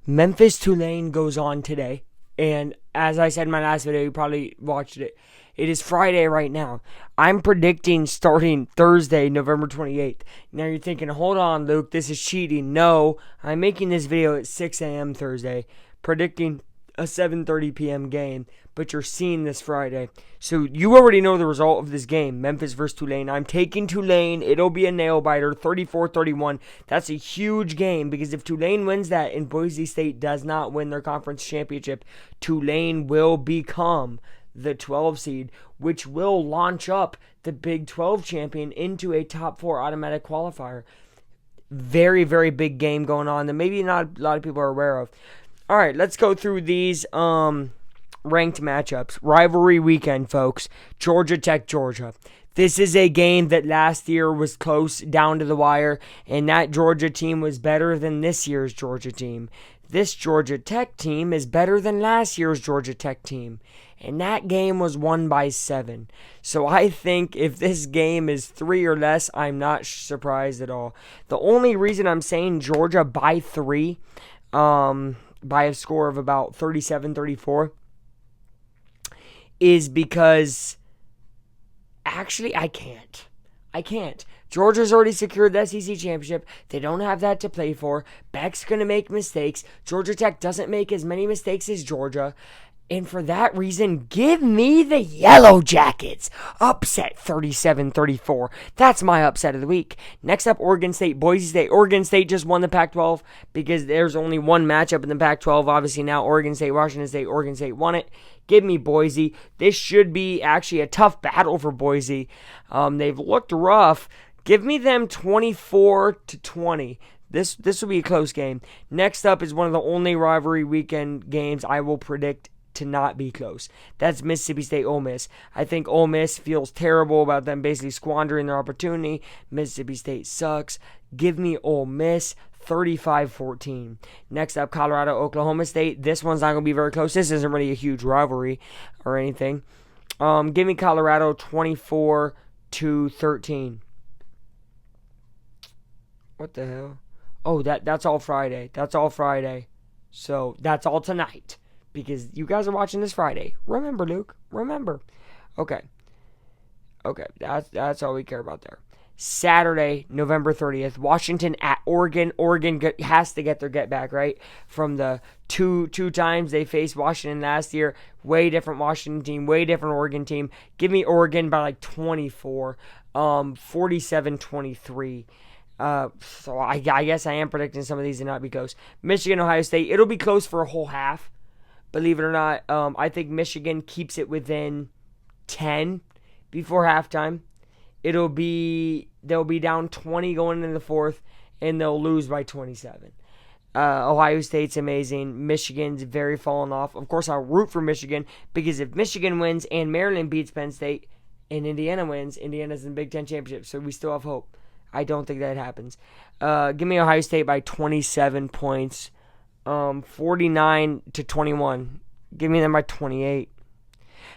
Memphis Tulane goes on today. And as I said in my last video, you probably watched it. It is Friday right now. I'm predicting starting Thursday, November 28th. Now you're thinking, hold on, Luke, this is cheating. No, I'm making this video at 6 a.m. Thursday, predicting a 7:30 p.m. game, but you're seeing this Friday. So you already know the result of this game, Memphis versus Tulane. I'm taking Tulane. It'll be a nail-biter, 34-31. That's a huge game because if Tulane wins that and Boise State does not win their conference championship, Tulane will become the 12 seed, which will launch up the Big 12 champion into a top 4 automatic qualifier. Very, very big game going on that maybe not a lot of people are aware of. All right, let's go through these ranked matchups. Rivalry weekend, folks. Georgia Tech, Georgia. This is a game that last year was close down to the wire, and that Georgia team was better than this year's Georgia team. This Georgia Tech team is better than last year's Georgia Tech team. And that game was won by 7. So I think if this game is 3 or less, I'm not surprised at all. The only reason I'm saying Georgia by 3, by a score of about 37-34, is because actually I can't. Georgia's already secured the SEC championship. They don't have that to play for. Beck's going to make mistakes. Georgia Tech doesn't make as many mistakes as Georgia. And for that reason, give me the Yellow Jackets. Upset 37-34. That's my upset of the week. Next up, Oregon State, Boise State. Oregon State just won the Pac-12 because there's only one matchup in the Pac-12. Obviously now Oregon State, Washington State. Oregon State won it. Give me Boise. This should be actually a tough battle for Boise. They've looked rough. Give me them 24-20. This will be a close game. Next up is one of the only rivalry weekend games I will predict to not be close. That's Mississippi State Ole Miss. I think Ole Miss feels terrible about them basically squandering their opportunity. Mississippi State sucks. Give me Ole Miss 35-14. Next up, Colorado, Oklahoma State. This one's not going to be very close. This isn't really a huge rivalry or anything. Give me Colorado 24-13. What the hell? Oh, that's all Friday. That's all Friday. So that's all tonight. Because you guys are watching this Friday. Remember, Luke. Remember. Okay. That's all we care about there. Saturday, November 30th. Washington at Oregon. Oregon has to get their get back, right? From the two times they faced Washington last year. Way different Washington team. Way different Oregon team. Give me Oregon by like 24. 47-23. So I guess I am predicting some of these to not be close. Michigan, Ohio State. It'll be close for a whole half. Believe it or not, I think Michigan keeps it within 10 before halftime. They'll be down 20 going into the fourth, and they'll lose by 27. Ohio State's amazing. Michigan's very fallen off. Of course, I'll root for Michigan because if Michigan wins and Maryland beats Penn State and Indiana wins, Indiana's in the Big Ten Championship, so we still have hope. I don't think that happens. Give me Ohio State by 27 points. 49-21. Give me them by 28.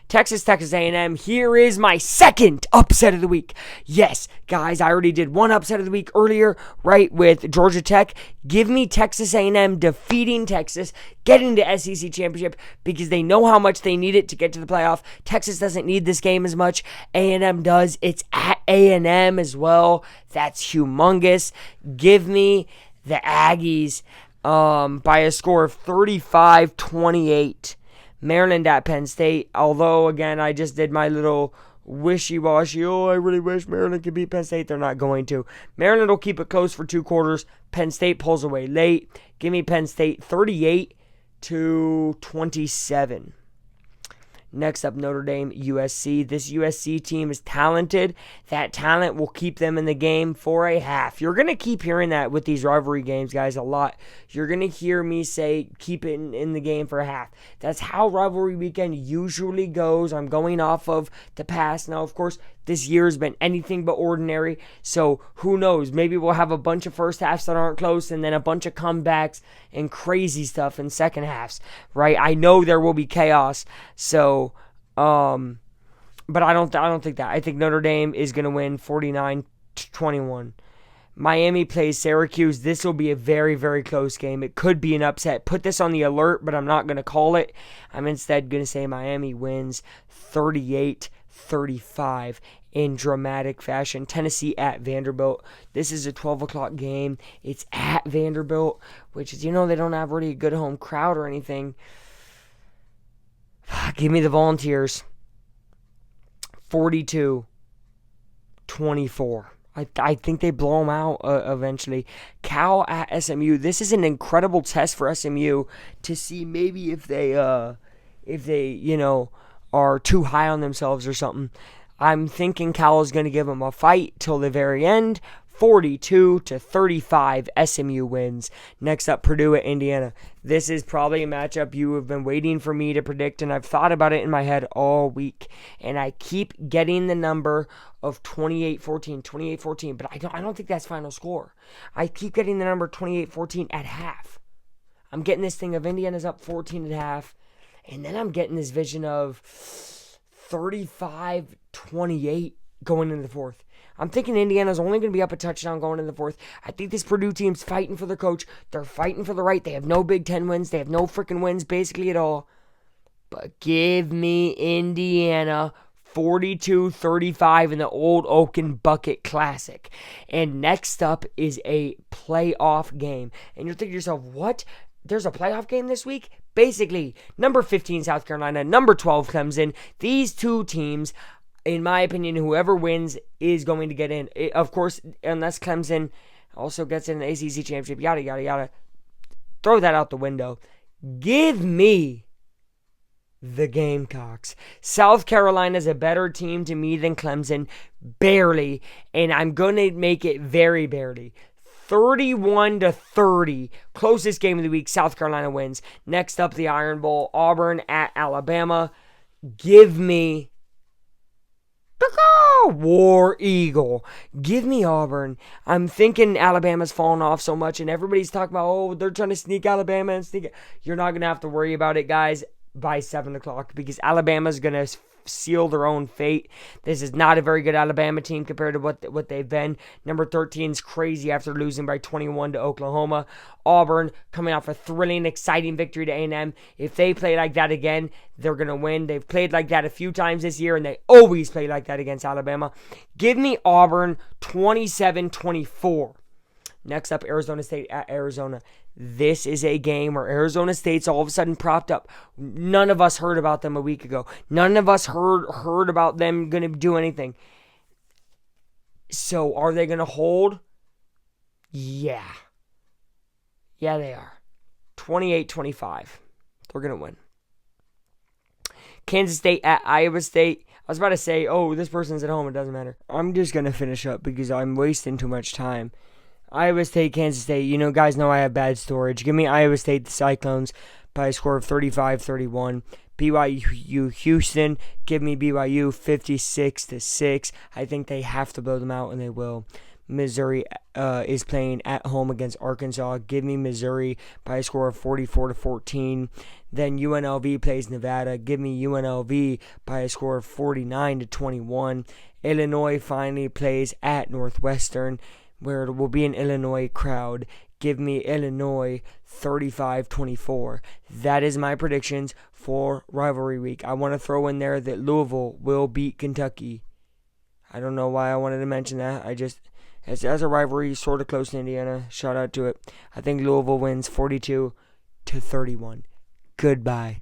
Texas A&M. Here is my second upset of the week. Yes, guys, I already did one upset of the week earlier, right, with Georgia Tech. Give me Texas A&M defeating Texas, getting the SEC championship because they know how much they need it to get to the playoff. Texas doesn't need this game as much. A&M does. It's at A&M as well. That's humongous. Give me the Aggies by a score of 35-28. Maryland at Penn State. Although, again, I just did my little wishy-washy, I really wish Maryland could beat Penn State. They're not going to. Maryland will keep it close for 2 quarters. Penn State pulls away late. Give me Penn State 38-27. Next up, Notre Dame, USC. This USC team is talented. That talent will keep them in the game for a half. You're going to keep hearing that with these rivalry games, guys, a lot. You're going to hear me say, keep it in the game for a half. That's how rivalry weekend usually goes. I'm going off of the past. Now, of course, this year has been anything but ordinary. So who knows? Maybe we'll have a bunch of first halves that aren't close and then a bunch of comebacks and crazy stuff in second halves, right? I know there will be chaos. So, but I don't think that. I think Notre Dame is going to win 49-21. Miami plays Syracuse. This will be a very, very close game. It could be an upset. Put this on the alert, but I'm not going to call it. I'm instead going to say Miami wins 38-35 in dramatic fashion. Tennessee at Vanderbilt. This is a 12 o'clock game. It's at Vanderbilt, which is, they don't have really a good home crowd or anything. Give me the Volunteers. 42-24. I think they blow them out eventually. Cal at SMU. This is an incredible test for SMU to see maybe if they are too high on themselves or something. I'm thinking Cal is going to give them a fight till the very end. 42-35, SMU wins. Next up, Purdue at Indiana. This is probably a matchup you have been waiting for me to predict, and I've thought about it in my head all week. And I keep getting the number of 28-14, but I don't think that's final score. I keep getting the number 28-14 at half. I'm getting this thing of Indiana's up 14 at half, and then I'm getting this vision of 35-28 going into the fourth. I'm thinking Indiana's only going to be up a touchdown going into the fourth. I think this Purdue team's fighting for their coach. They're fighting for the right. They have no Big Ten wins. They have no freaking wins basically at all. But give me Indiana 42-35 in the Old Oaken Bucket Classic. And next up is a playoff game. And you're thinking to yourself, what? There's a playoff game this week? Basically, number 15 South Carolina, number 12 Clemson. These two teams, in my opinion, whoever wins is going to get in. Of course, unless Clemson also gets in the ACC championship, yada, yada, yada. Throw that out the window. Give me the Gamecocks. South Carolina's a better team to me than Clemson. Barely. And I'm going to make it very barely. 31-30. Closest game of the week. South Carolina wins. Next up, the Iron Bowl. Auburn at Alabama. Give me War Eagle. Give me Auburn. I'm thinking Alabama's fallen off so much, and everybody's talking about, they're trying to sneak Alabama and sneak it. You're not going to have to worry about it, guys, by 7 o'clock, because Alabama's going to seal their own fate. This is not a very good Alabama team compared to what they've been. Number 13 is crazy after losing by 21 to Oklahoma. Auburn coming off a thrilling, exciting victory to A&M. If they play like that again, they're going to win. They've played like that a few times this year, and they always play like that against Alabama. Give me Auburn 27-24. Next up, Arizona State at Arizona. This is a game where Arizona State's all of a sudden propped up. None of us heard about them a week ago. None of us heard about them going to do anything. So are they going to hold? Yeah. Yeah, they are. 28-25. They're going to win. Kansas State at Iowa State. I was about to say, this person's at home. It doesn't matter. I'm just going to finish up because I'm wasting too much time. Iowa State, Kansas State. Guys know I have bad storage. Give me Iowa State, the Cyclones, by a score of 35-31. BYU, Houston. Give me BYU 56-6. I think they have to blow them out, and they will. Missouri is playing at home against Arkansas. Give me Missouri by a score of 44-14. Then UNLV plays Nevada. Give me UNLV by a score of 49-21. Illinois finally plays at Northwestern, where it will be an Illinois crowd. Give me Illinois 35-24. That is my predictions for rivalry week. I want to throw in there that Louisville will beat Kentucky. I don't know why I wanted to mention that. As a rivalry, sort of close to Indiana. Shout out to it. I think Louisville wins 42-31. Goodbye.